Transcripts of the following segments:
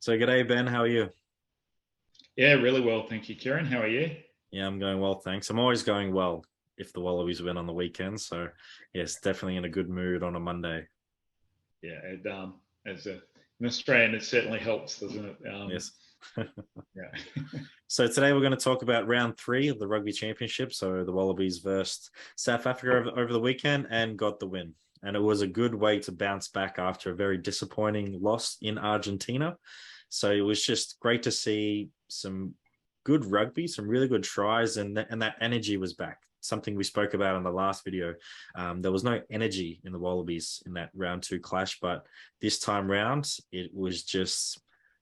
So g'day, Ben. How are you? Yeah, really well. Thank you, Kieren. How are you? Yeah, I'm going well, thanks. I'm always going well if the Wallabies win on the weekend. So, yes, definitely in a good mood on a Monday. Yeah, as an Australian, it certainly helps, doesn't it? Yes. Yeah. So today we're going to talk about round three of the Rugby Championship. So the Wallabies versed South Africa over the weekend and got the win. And it was a good way to bounce back after a very disappointing loss in Argentina. So it was just great to see some good rugby, some really good tries, and that energy was back. Something we spoke about in the last video. There was no energy in the Wallabies in that round two clash, but this time round, it was just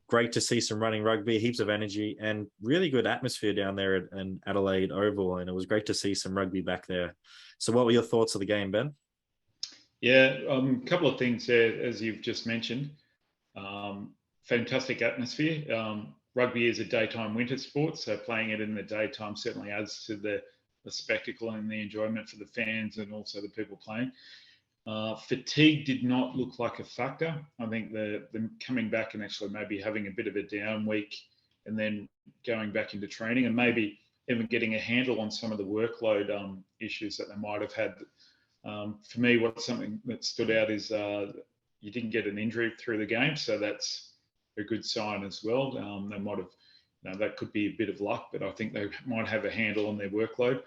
great to see some running rugby, heaps of energy, and really good atmosphere down there in Adelaide Oval. And it was great to see some rugby back there. So, what were your thoughts of the game, Ben? Yeah, a couple of things there, as you've just mentioned. Fantastic atmosphere. Rugby is a daytime winter sport, so playing it in the daytime certainly adds to the spectacle and the enjoyment for the fans and also the people playing. Fatigue did not look like a factor. I think the coming back and actually maybe having a bit of a down week and then going back into training and maybe even getting a handle on some of the workload issues that they might have had. For me, what's something that stood out is you didn't get an injury through the game, so that's a good sign as well. They might have, that could be a bit of luck, but I think they might have a handle on their workload.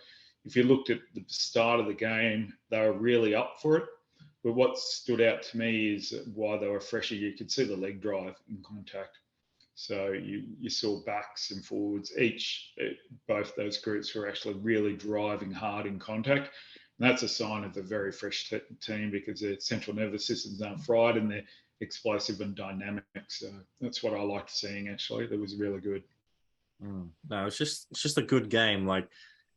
If you looked at the start of the game, they were really up for it. But what stood out to me is why they were fresher. You could see the leg drive in contact. So you saw backs and forwards. Both those groups were actually really driving hard in contact. And that's a sign of a very fresh team because their central nervous systems aren't fried and they're explosive and dynamic. So that's what I liked seeing. Actually, that was really good. No, it's just a good game. Like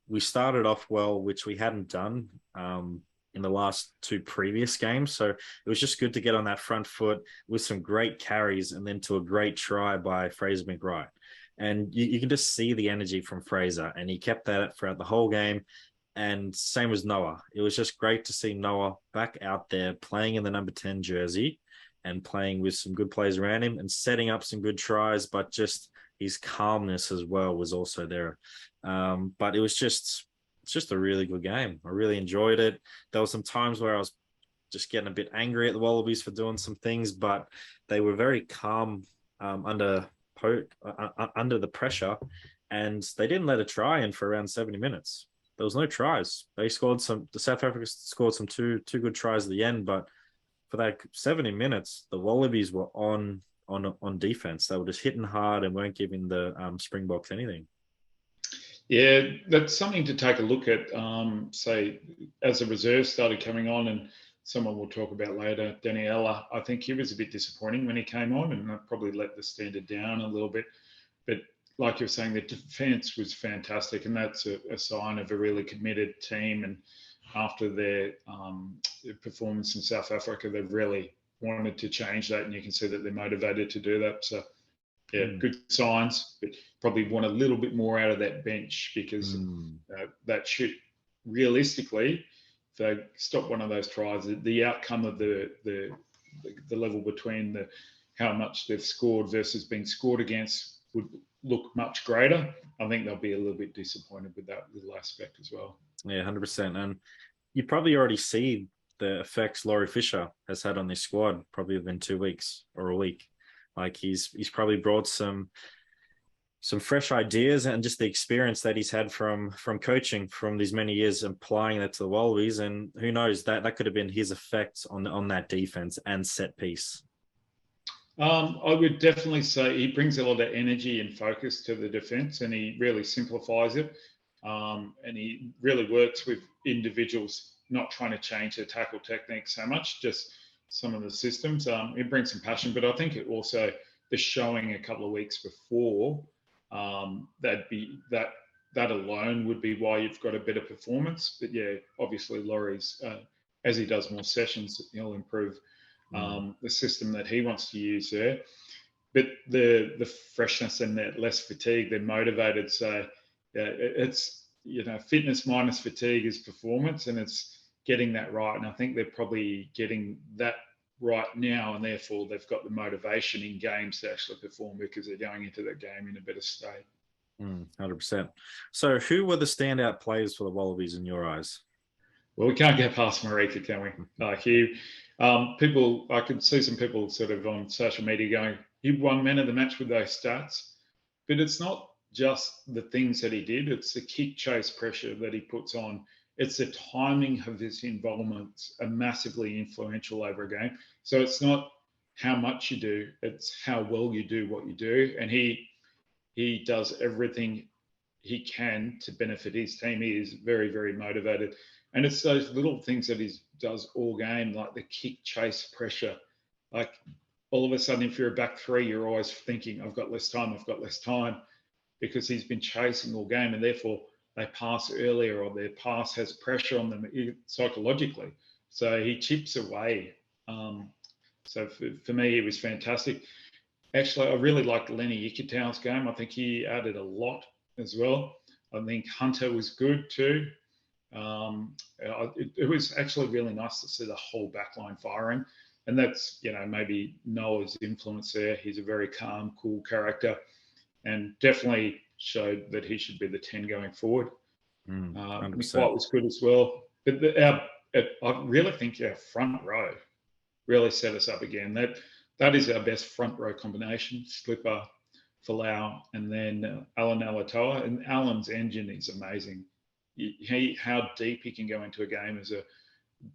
we started off well, which we hadn't done in the last two previous games. So it was just good to get on that front foot with some great carries and then to a great try by Fraser McWright. And you can just see the energy from Fraser, and he kept that throughout the whole game. And same as Noah. It was just great to see Noah back out there playing in the number 10 jersey and playing with some good players around him and setting up some good tries, but just his calmness as well was also there. But it's just a really good game. I really enjoyed it. There were some times where I was just getting a bit angry at the Wallabies for doing some things, but they were very calm under the pressure, and they didn't let a try in for around 70 minutes. There was no tries. They scored some. The South Africa scored some two good tries at the end, but for that 70 minutes, the Wallabies were on defense. They were just hitting hard and weren't giving the Springboks anything. Yeah, that's something to take a look at. Say, as the reserves started coming on, and someone we'll talk about later, Daniela, I think he was a bit disappointing when he came on, and that probably let the standard down a little bit. But like you're saying, the defence was fantastic, and that's a sign of a really committed team. And after their performance in South Africa, they've really wanted to change that, and you can see that they're motivated to do that. So yeah, good signs, but probably want a little bit more out of that bench because that should realistically, if they stop one of those tries, the outcome of the level between how much they've scored versus being scored against would look much greater. I think they'll be a little bit disappointed with that little aspect as well. Yeah, 100%. And you probably already see the effects Laurie Fisher has had on this squad probably within 2 weeks or a week. Like he's probably brought some fresh ideas and just the experience that he's had from coaching from these many years, applying that to the Wallabies. And who knows, that could have been his effect on that defense and set piece. I would definitely say he brings a lot of energy and focus to the defence, and he really simplifies it. And he really works with individuals, not trying to change their tackle technique so much, just some of the systems. It brings some passion, but I think it also the showing a couple of weeks before that alone would be why you've got a better performance. But yeah, obviously Laurie's as he does more sessions, he'll improve the system that he wants to use there. But the freshness and that less fatigue, they're motivated. So it's fitness minus fatigue is performance, and it's getting that right. And I think they're probably getting that right now, and therefore they've got the motivation in games to actually perform because they're going into that game in a better state. 100%. So who were the standout players for the Wallabies in your eyes? Well, we can't get past Marika, can we? People, I could see some people sort of on social media going, he won man of the match with those stats. But it's not just the things that he did, it's the kick chase pressure that he puts on. It's the timing of his involvements are massively influential over a game. So it's not how much you do, it's how well you do what you do. And he does everything he can to benefit his team. He is very, very motivated. And it's those little things that he does all game, like the kick chase pressure. Like all of a sudden, if you're a back three, you're always thinking, I've got less time, because he's been chasing all game, and therefore they pass earlier or their pass has pressure on them psychologically. So he chips away. So for me, he was fantastic. Actually, I really liked Lenny Ikitau's game. I think he added a lot as well. I think Hunter was good too. It was actually really nice to see the whole backline firing. And that's, maybe Noah's influence there. He's a very calm, cool character and definitely showed that he should be the 10 going forward. White was good as well. But I really think our front row really set us up again. That is our best front row combination, Slipper, Folau, and then Alan Alatoa. And Alan's engine is amazing. How deep he can go into a game as a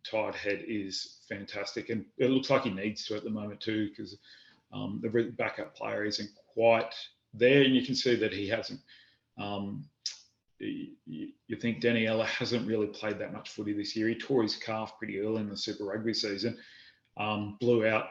tight head is fantastic. And it looks like he needs to at the moment too, because the backup player isn't quite there. And you can see that he hasn't. You think Daniela hasn't really played that much footy this year. He tore his calf pretty early in the Super Rugby season, blew out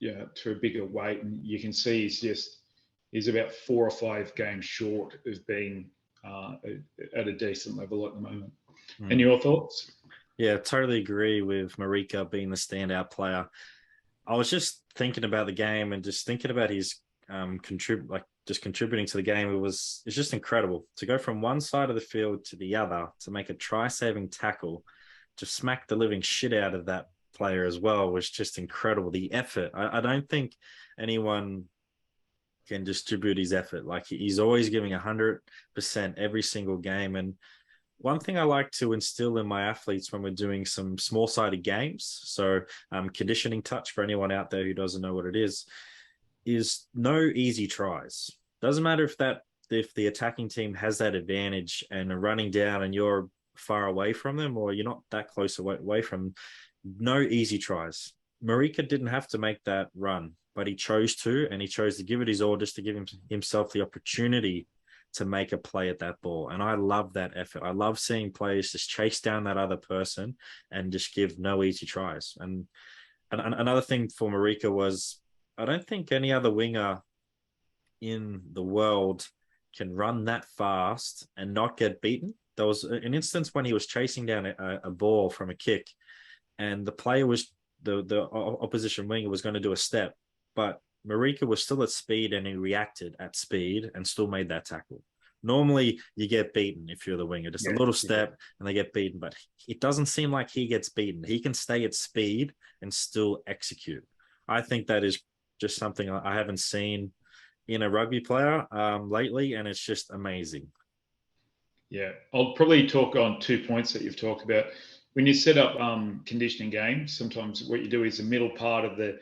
to a bigger weight, and you can see he's about 4 or 5 games short of being at a decent level at the moment. And your thoughts? Yeah, totally agree with Marika being the standout player. I was just thinking about the game and just thinking about his contributing to the game. It's just incredible to go from one side of the field to the other to make a try-saving tackle, to smack the living shit out of that player as well was just incredible. The effort. I don't think anyone can distribute his effort. Like he's always giving 100% every single game. And one thing I like to instill in my athletes when we're doing some small-sided games, so conditioning touch for anyone out there who doesn't know what it is no easy tries. Doesn't matter if the attacking team has that advantage and are running down and you're far away from them or you're not that close away from them, no easy tries. Marika didn't have to make that run, but he chose to, and he chose to give it his all just to give himself the opportunity to make a play at that ball. And I love that effort. I love seeing players just chase down that other person and just give no easy tries. And another thing for Marika was, I don't think any other winger in the world can run that fast and not get beaten. There was an instance when he was chasing down a ball from a kick, and the player was the opposition winger was going to do a step, but Marika was still at speed and he reacted at speed and still made that tackle. Normally, you get beaten if you're the winger, just a little step and they get beaten, but it doesn't seem like he gets beaten. He can stay at speed and still execute. I think that is just something I haven't seen in a rugby player lately, and it's just amazing. Yeah, I'll probably talk on 2 points that you've talked about. When you set up conditioning games, sometimes what you do is the middle part of the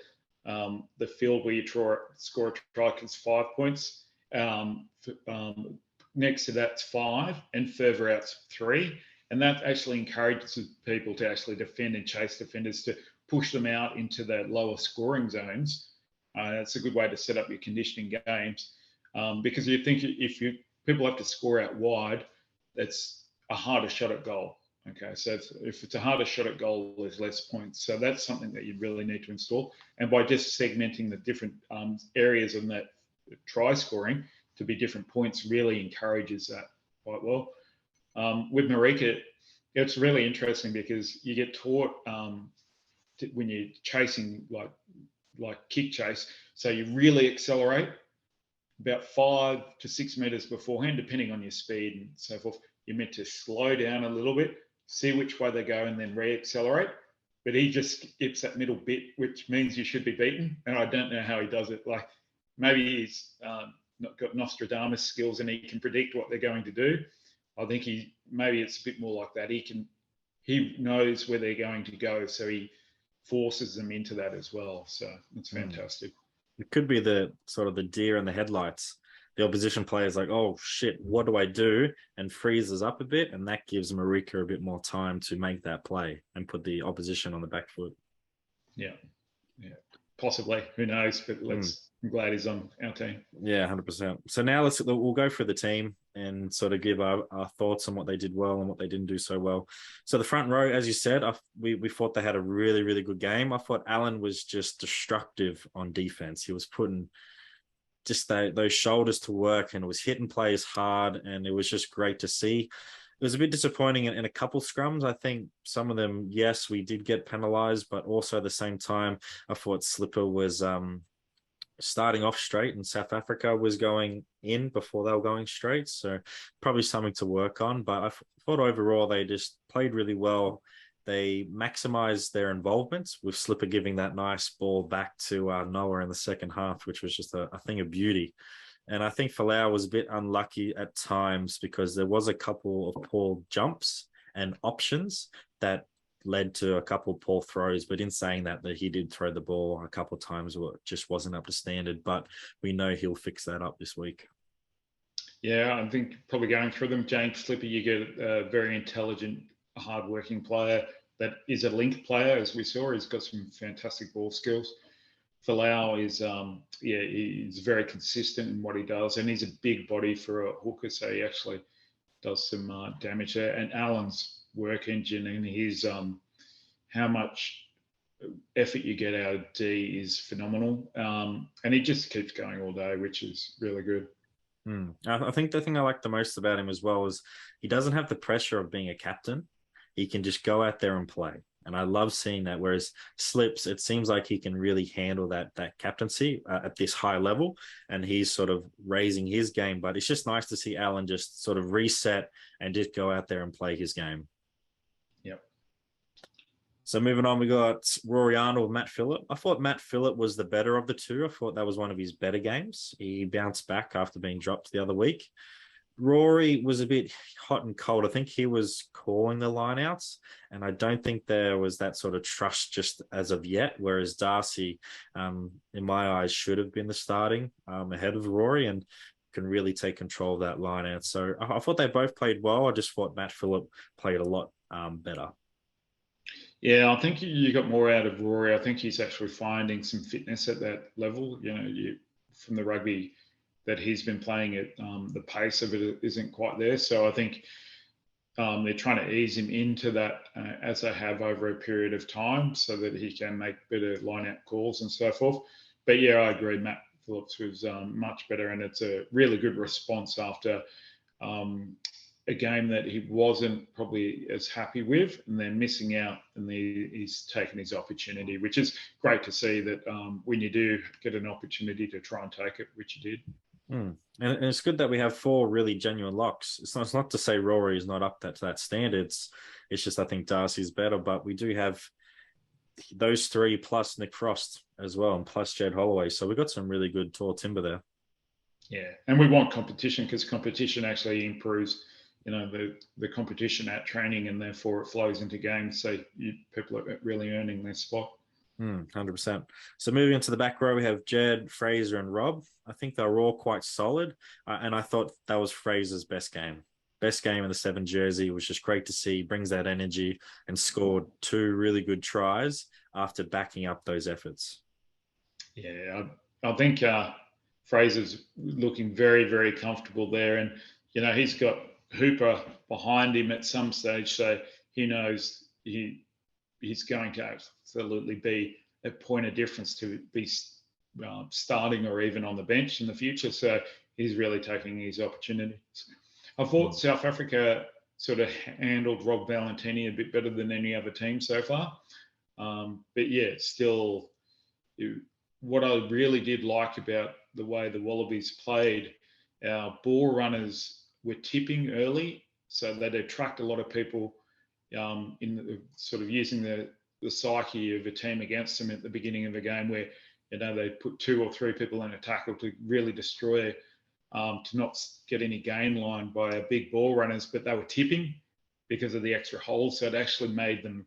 field where you score a try is 5 points. Next to that's 5, and further out's 3. And that actually encourages people to actually defend and chase defenders to push them out into the lower scoring zones. That's a good way to set up your conditioning games, because you think people have to score out wide, that's a harder shot at goal. Okay, so if it's a harder shot at goal, there's less points. So that's something that you really need to install. And by just segmenting the different areas in that try scoring to be different points really encourages that quite well. With Marika, it's really interesting because you get taught when you're chasing like kick chase, so you really accelerate about 5 to 6 meters beforehand, depending on your speed and so forth. You're meant to slow down a little bit, see which way they go, and then re-accelerate. but he just skips that middle bit, which means you should be beaten. And I don't know how he does it. Like maybe he's not got Nostradamus skills and he can predict what they're going to do. I think maybe it's a bit more like that. He knows where they're going to go, so he forces them into that as well. So it's fantastic. It could be the sort of the deer in the headlights. The opposition player's like, oh shit, what do I do? And freezes up a bit, and that gives Marika a bit more time to make that play and put the opposition on the back foot. Yeah, possibly. Who knows? But I'm glad he's on our team. Yeah, 100%. So now we'll go through the team and sort of give our thoughts on what they did well and what they didn't do so well. So the front row, as you said, we thought they had a really, really good game. I thought Alan was just destructive on defense. He was putting just those shoulders to work and was hitting players hard, and it was just great to see. It was a bit disappointing in a couple scrums. I think some of them, yes, we did get penalised, but also at the same time, I thought Slipper was starting off straight and South Africa was going in before they were going straight. So probably something to work on. But I thought overall they just played really well. They maximised their involvement with Slipper giving that nice ball back to Noah in the second half, which was just a thing of beauty. And I think Folau was a bit unlucky at times because there was a couple of poor jumps and options that led to a couple of poor throws. But in saying that he did throw the ball a couple of times where it just wasn't up to standard. But we know he'll fix that up this week. Yeah, I think probably going through them, James Slipper, you get a very intelligent, hard-working player that is a link player, as we saw. He's got some fantastic ball skills. Folau is, he's very consistent in what he does, and he's a big body for a hooker, so he actually does some damage there. And Alan's work engine and his how much effort you get out of D is phenomenal, and he just keeps going all day, which is really good. I think the thing I like the most about him as well is he doesn't have the pressure of being a captain. He can just go out there and play. And I love seeing that. Whereas Slips, it seems like he can really handle that captaincy at this high level. And he's sort of raising his game. But it's just nice to see Alan just sort of reset and just go out there and play his game. Yep. So moving on, we got Rory Arnold, Matt Phillip. I thought Matt Phillip was the better of the two. I thought that was one of his better games. He bounced back after being dropped the other week. Rory was a bit hot and cold. I think he was calling the lineouts, and I don't think there was that sort of trust just as of yet, whereas Darcy, in my eyes, should have been the starting ahead of Rory and can really take control of that lineout. So I thought they both played well. I just thought Matt Phillip played a lot better. Yeah, I think you got more out of Rory. I think he's actually finding some fitness at that level. From the rugby that he's been playing at, the pace of it isn't quite there. So I think they're trying to ease him into that as they have over a period of time so that he can make better line-out calls and so forth. But yeah, I agree. Matt Phillips was much better, and it's a really good response after a game that he wasn't probably as happy with, and then missing out, and he's taken his opportunity, which is great to see that when you do get an opportunity to try and take it, which you did. And it's good that we have 4 really genuine locks. It's not to say Rory is not up to that standard. It's just I think Darcy's better, but we do have those 3 plus Nick Frost as well, and plus Jed Holloway. So we've got some really good tall timber there. Yeah, and we want competition because competition actually improves, the competition at training, and therefore it flows into games. So people are really earning their spot. 100%. So moving into the back row, we have Jed, Fraser, and Rob. I think they were all quite solid, and I thought that was Fraser's best game. Best game in the 7 jersey. It was just great to see. He brings that energy and scored 2 really good tries after backing up those efforts. Yeah, I think Fraser's looking very, very comfortable there, and he's got Hooper behind him at some stage, so he knows he's going to absolutely be a point of difference to be starting or even on the bench in the future. So he's really taking his opportunities. I thought South Africa sort of handled Rob Valentini a bit better than any other team so far. But yeah, still, what I really did like about the way the Wallabies played, our ball runners were tipping early, so they'd attract a lot of people in sort of using the the psyche of a team against them at the beginning of the game, where they put 2 or 3 people in a tackle to really destroy, to not get any gain line by our big ball runners, but they were tipping because of the extra holes, so it actually made them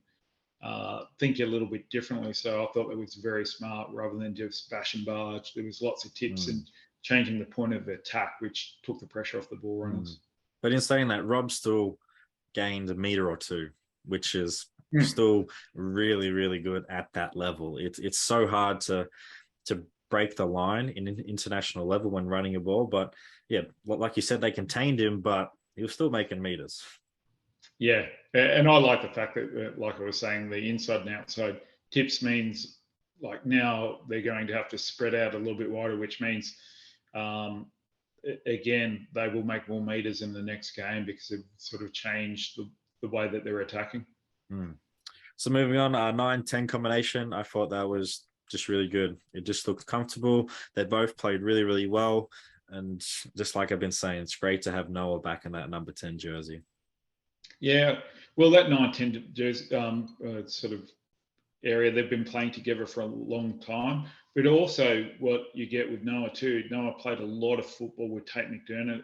think a little bit differently. So I thought it was very smart rather than just bash and barge. There was lots of tips and changing the point of the attack, which took the pressure off the ball runners. But in saying that, Rob still gained a meter or two, which is still really, really good at that level. It's so hard to break the line in international level when running a ball. But yeah, like you said, they contained him, but he was still making meters. Yeah, and I like the fact that, like I was saying, the inside and outside tips means like now they're going to have to spread out a little bit wider, which means again they will make more meters in the next game because they've sort of changed the way that they're attacking. So moving on, 9-10 combination, I thought that was just really good. It just looked comfortable. They both played really, really well. And just like I've been saying, it's great to have Noah back in that number 10 jersey. Yeah, well, that 9-10 jersey sort of area, they've been playing together for a long time. But also what you get with Noah too, Noah played a lot of football with Tate McDermott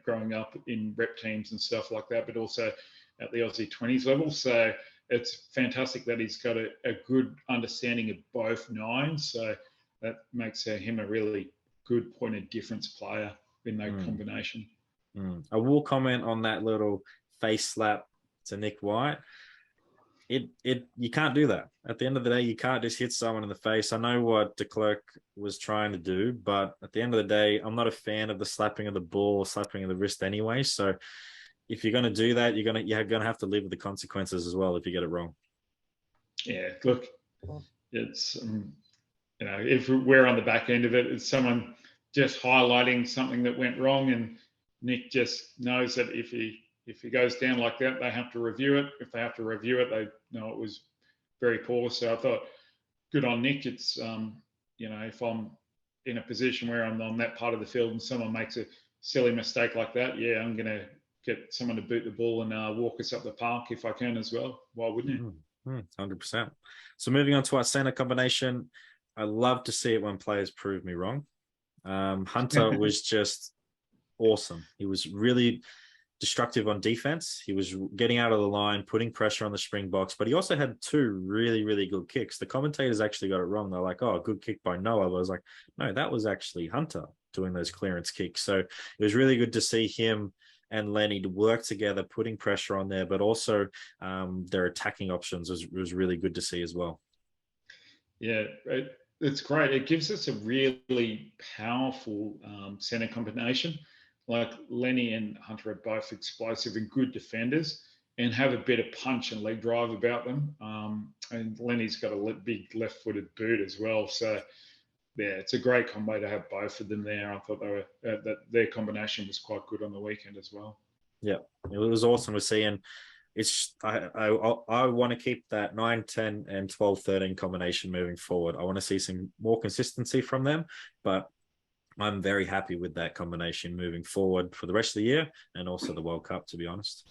growing up in rep teams and stuff like that, but also at the Aussie 20s level. So it's fantastic that he's got a good understanding of both nines. So that makes him a really good point of difference player in that combination. I will comment on that little face slap to Nick White. You can't do that. At the end of the day, you can't just hit someone in the face. I know what de Klerk was trying to do, but at the end of the day, I'm not a fan of the slapping of the ball or slapping of the wrist anyway. So if you're going to do that, you're going to have to live with the consequences as well if you get it wrong. Yeah, look, it's if we're on the back end of it, it's someone just highlighting something that went wrong, and Nick just knows that if he goes down like that, they have to review it. If they have to review it, they know it was very poor. So I thought, good on Nick. It's if I'm in a position where I'm on that part of the field and someone makes a silly mistake like that, yeah, I'm going to get someone to boot the ball and walk us up the park if I can as well. Why wouldn't you? 100%. So moving on to our center combination, I love to see it when players prove me wrong. Hunter was just awesome. He was really destructive on defense. He was getting out of the line, putting pressure on the Springboks, but he also had 2 really, really good kicks. The commentators actually got it wrong. They're like, oh, good kick by Noah. But I was like, no, that was actually Hunter doing those clearance kicks. So it was really good to see him and Lenny to work together, putting pressure on there, but also their attacking options was really good to see as well. Yeah, it's great. It gives us a really powerful center combination. Like Lenny and Hunter are both explosive and good defenders and have a bit of punch and leg drive about them. And Lenny's got a big left-footed boot as well. So, yeah, it's a great combo to have both of them there. I thought that their combination was quite good on the weekend as well. Yeah, it was awesome to see. And it's I want to keep that 9, 10, and 12, 13 combination moving forward. I want to see some more consistency from them, but I'm very happy with that combination moving forward for the rest of the year and also the World Cup, to be honest.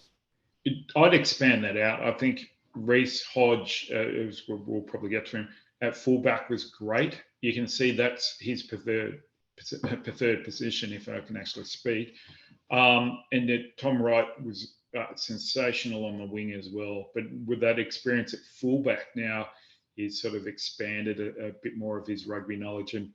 I'd expand that out. I think Reece Hodge, we'll probably get to him, at fullback was great. You can see that's his preferred position, if I can actually speak. And that Tom Wright was sensational on the wing as well. But with that experience at fullback now, he's sort of expanded a bit more of his rugby knowledge. And,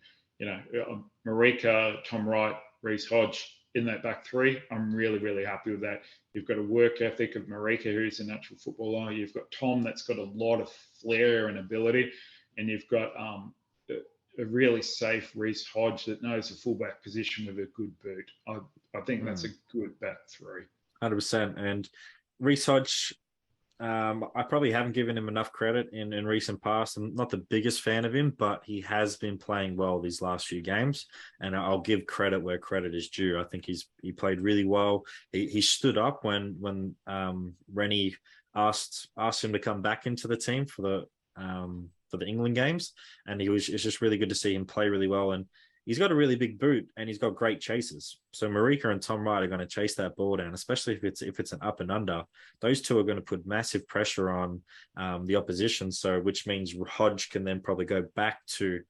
Marika, Tom Wright, Reece Hodge in that back 3, I'm really, really happy with that. You've got a work ethic of Marika, who's a natural footballer. You've got Tom, that's got a lot of flair and ability. And you've got a really safe Reece Hodge that knows the fullback position with a good boot. I think that's a good back 3. 100%. And Reece Hodge, I probably haven't given him enough credit in recent past. I'm not the biggest fan of him, but he has been playing well these last few games, and I'll give credit where credit is due. I think he played really well. He stood up when Rennie asked him to come back into the team for the England games, and it's just really good to see him play really well. And he's got a really big boot and he's got great chases. So Marika and Tom Wright are going to chase that ball down, especially if it's an up and under. Those two are going to put massive pressure on the opposition. So which means Hodge can then probably go back to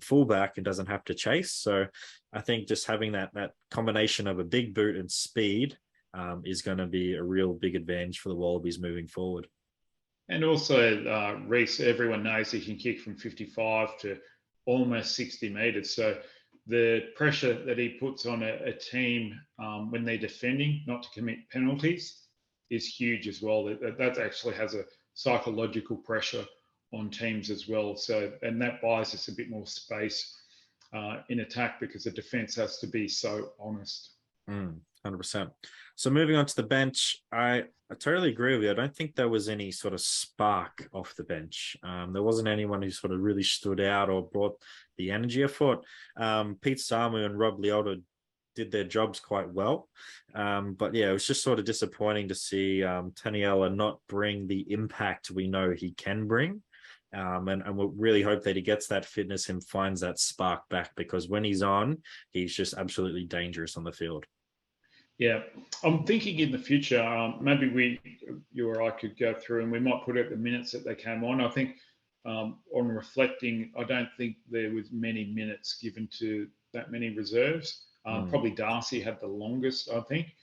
fullback and doesn't have to chase. So I think just having that combination of a big boot and speed is going to be a real big advantage for the Wallabies moving forward. And also, Reece, everyone knows he can kick from 55 to almost 60 metres. So the pressure that he puts on a team when they're defending not to commit penalties is huge as well. That actually has a psychological pressure on teams as well. So, and that buys us a bit more space in attack because the defence has to be so honest. 100%. So moving on to the bench, I totally agree with you. I don't think there was any sort of spark off the bench. There wasn't anyone who sort of really stood out or brought the energy. I thought Pete Samu and Rob Leota did their jobs quite well. But yeah, it was just sort of disappointing to see Taniela not bring the impact we know he can bring. And we really hope that he gets that fitness and finds that spark back, because when he's on, he's just absolutely dangerous on the field. Yeah, I'm thinking in the future, maybe you or I could go through and we might put out the minutes that they came on. I think on reflecting, I don't think there was many minutes given to that many reserves. Probably Darcy had the longest, I think.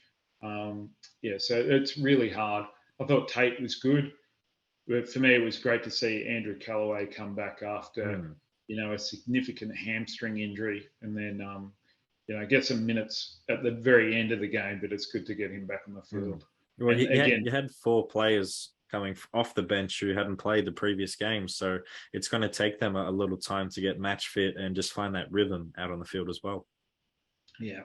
Yeah, so it's really hard. I thought Tate was good. But for me, it was great to see Andrew Callaway come back after, a significant hamstring injury, and then, get some minutes at the very end of the game. But it's good to get him back on the field. Well, you had 4 players coming off the bench who hadn't played the previous game, so it's going to take them a little time to get match fit and just find that rhythm out on the field as well. Yeah,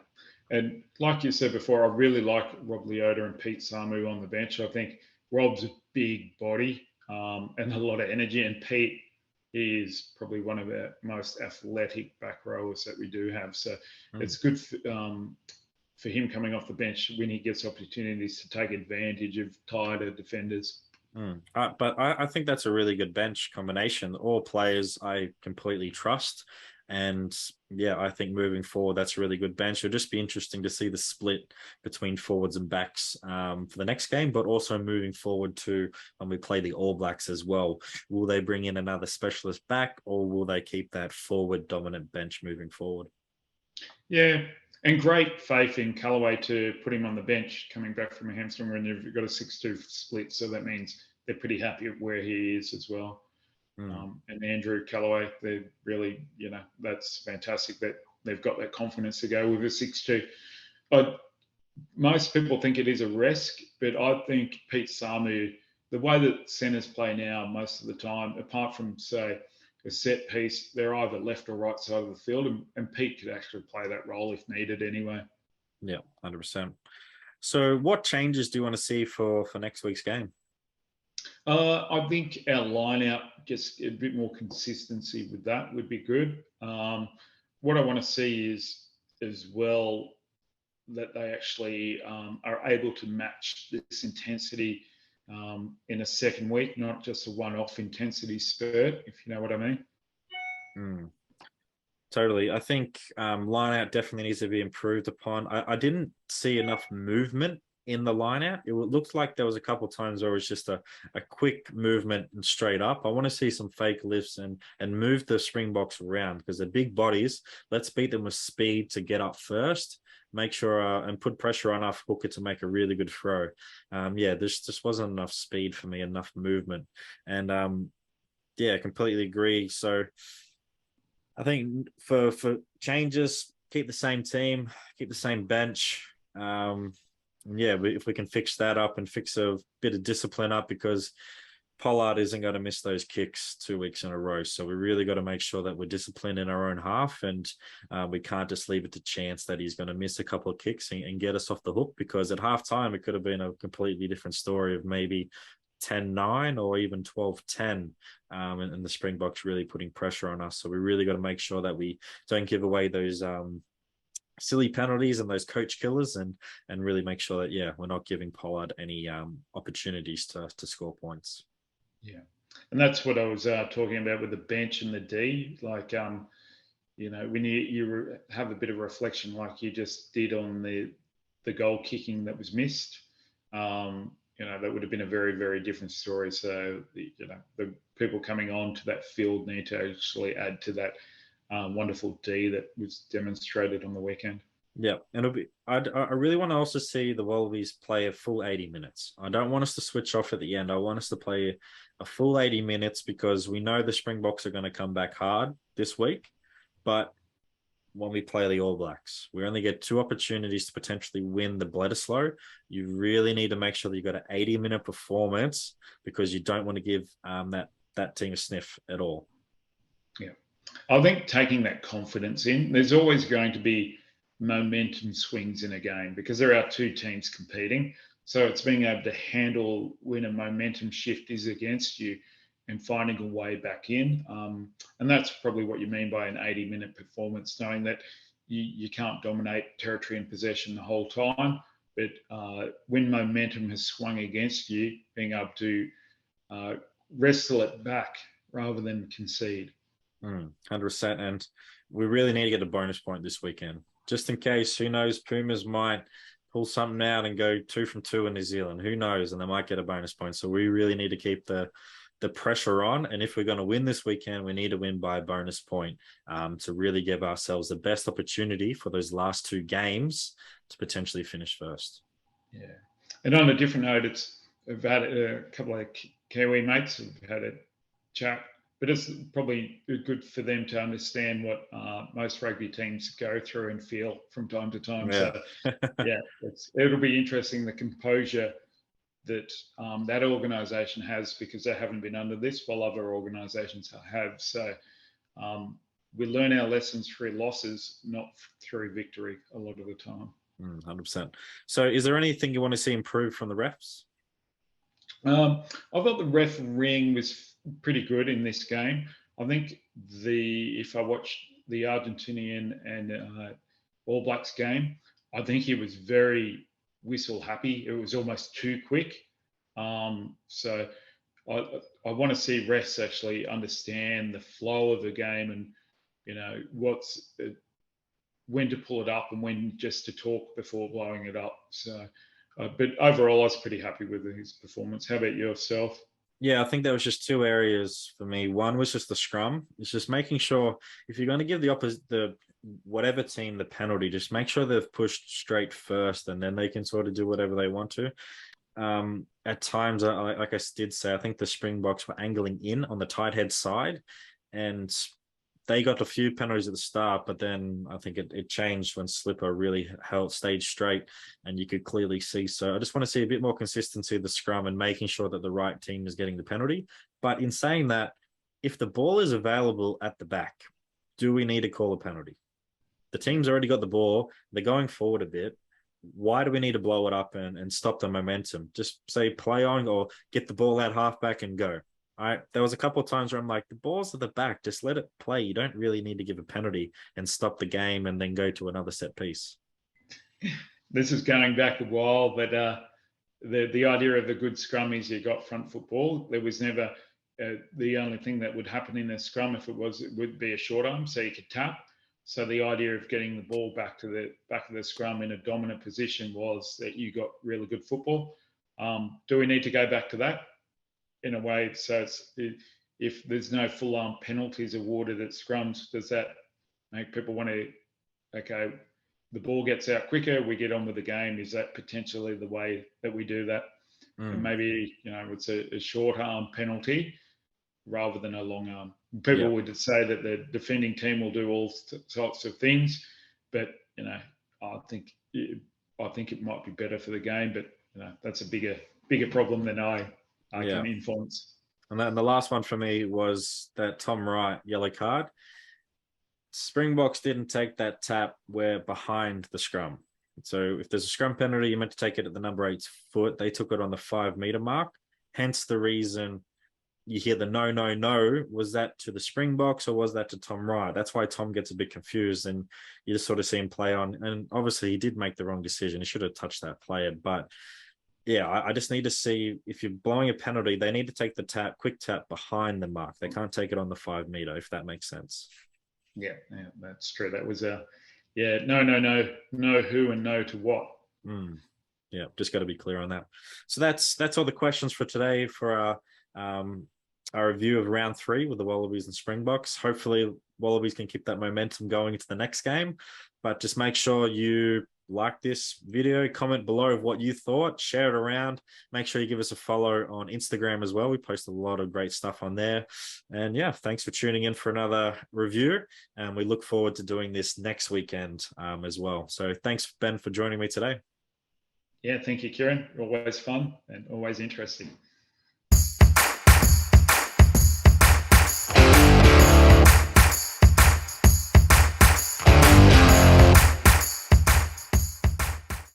and like you said before, I really like Rob Leota and Pete Samu on the bench. I think Rob's a big body and a lot of energy, and Pete is probably one of our most athletic back rowers that we do have. So it's good for him coming off the bench when he gets opportunities to take advantage of tired defenders. But I think that's a really good bench combination. All players I completely trust. And yeah, I think moving forward, that's a really good bench. It'll just be interesting to see the split between forwards and backs for the next game, but also moving forward to when we play the All Blacks as well. Will they bring in another specialist back, or will they keep that forward dominant bench moving forward? Yeah, and great faith in Callaway to put him on the bench coming back from a hamstring when you've got a 6-2 split. So that means they're pretty happy at where he is as well. And Andrew Callaway, they're really, that's fantastic that they've got that confidence to go with a 6-2. Most people think it is a risk, but I think Pete Samu, the way that centres play now most of the time, apart from, say, a set piece, they're either left or right side of the field, and Pete could actually play that role if needed anyway. Yeah, 100%. So what changes do you want to see for next week's game? I think our line-out, just a bit more consistency with that would be good. What I want to see is as well that they actually are able to match this intensity in a second week, not just a one-off intensity spurt, if you know what I mean. Totally. I think line-out definitely needs to be improved upon. I didn't see enough movement in the line out. It looked like there was a couple of times where it was just a quick movement and straight up. I want to see some fake lifts and move the Springboks around, because they're big bodies. Let's beat them with speed to get up first, make sure and put pressure on our hooker to make a really good throw. There's just wasn't enough speed for me, enough movement. And completely agree. So I think for changes, keep the same team, keep the same bench. If we can fix that up and fix a bit of discipline up, because Pollard isn't going to miss those kicks 2 weeks in a row. So we really got to make sure that we're disciplined in our own half, and we can't just leave it to chance that he's going to miss a couple of kicks and get us off the hook, because at halftime it could have been a completely different story of maybe 10-9 or even 12-10, and the Springboks really putting pressure on us. So we really got to make sure that we don't give away those silly penalties and those coach killers, and really make sure that we're not giving Pollard any opportunities to score points. Yeah, and that's what I was talking about with the bench and the D. Like when you have a bit of reflection like you just did on the goal kicking that was missed, that would have been a very, very different story. So, the people coming on to that field need to actually add to that wonderful D that was demonstrated on the weekend. Yeah, and I really want to also see the Wallabies play a full 80 minutes. I don't want us to switch off at the end. I want us to play a full 80 minutes because we know the Springboks are going to come back hard this week. But when we play the All Blacks, we only get 2 opportunities to potentially win the Bledisloe. You really need to make sure that you've got an 80-minute performance because you don't want to give that team a sniff at all. Yeah. I think taking that confidence in, there's always going to be momentum swings in a game because there are 2 teams competing. So it's being able to handle when a momentum shift is against you and finding a way back in. And that's probably what you mean by an 80-minute performance, knowing that you can't dominate territory and possession the whole time. But when momentum has swung against you, being able to wrestle it back rather than concede. 100%. And we really need to get a bonus point this weekend. Just in case, who knows, Pumas might pull something out and go 2 from 2 in New Zealand. Who knows? And they might get a bonus point. So we really need to keep the pressure on. And if we're going to win this weekend, we need to win by a bonus point to really give ourselves the best opportunity for those last 2 games to potentially finish first. Yeah. And on a different note, I've had a couple of Kiwi mates who've had a chat, but it's probably good for them to understand what most rugby teams go through and feel from time to time. Yeah. So, yeah, it'll be interesting, the composure that that organisation has, because they haven't been under this while other organisations have. So we learn our lessons through losses, not through victory a lot of the time. 100%. So is there anything you want to see improved from the refs? I thought the refereeing was pretty good in this game. I think if I watched the Argentinian and All Blacks game, I think he was very whistle happy. It was almost too quick. So I want to see refs actually understand the flow of the game and when to pull it up and when just to talk before blowing it up. So, but overall, I was pretty happy with his performance. How about yourself? Yeah, I think there was just 2 areas for me. One was just the scrum. It's just making sure if you're going to give the whatever team the penalty, just make sure they've pushed straight first, and then they can sort of do whatever they want to. At times, like I did say, I think the Springboks were angling in on the tight head side, and they got a few penalties at the start, but then I think it changed when Slipper really stayed straight, and you could clearly see. So I just want to see a bit more consistency of the scrum and making sure that the right team is getting the penalty. But in saying that, if the ball is available at the back, do we need to call a penalty? The team's already got the ball. They're going forward a bit. Why do we need to blow it up and stop the momentum? Just say play on or get the ball out halfback and go. All right. There was a couple of times where I'm like, the ball's at the back. Just let it play. You don't really need to give a penalty and stop the game and then go to another set piece. This is going back a while, but the idea of a good scrum is you got front football. There was never the only thing that would happen in a scrum if it would be a short arm, so you could tap. So the idea of getting the ball back to the scrum in a dominant position was that you got really good football. Do we need to go back to that in a way? So if there's no full arm penalties awarded at scrums, does that make people want to, okay, the ball gets out quicker, we get on with the game? Is that potentially the way that we do that? And maybe, it's a short arm penalty rather than a long arm. People would say that the defending team will do all sorts of things, but I think it might be better for the game. But that's a bigger problem than I can influence. And then the last one for me was that Tom Wright yellow card. Springboks didn't take that tap. We're behind the scrum. So if there's a scrum penalty, you're meant to take it at the number 8's foot. They took it on the 5 meter mark. Hence the reason you hear the no. Was that to the Springboks or was that to Tom Wright? That's why Tom gets a bit confused, and you just sort of see him play on. And obviously he did make the wrong decision. He should have touched that player. But yeah, I just need to see, if you're blowing a penalty, they need to take the quick tap behind the mark. They can't take it on the 5 meter, if that makes sense. Yeah, that's true. That was no who and no to what. Yeah, just got to be clear on that. So that's all the questions for today for our review of round 3 with the Wallabies and Springboks. Hopefully, Wallabies can keep that momentum going into the next game. But just make sure you like this video, comment below of what you thought, share it around. Make sure you give us a follow on Instagram as well. We post a lot of great stuff on there. And yeah, thanks for tuning in for another review. And we look forward to doing this next weekend as well. So thanks, Ben, for joining me today. Yeah, thank you, Kieren. Always fun and always interesting.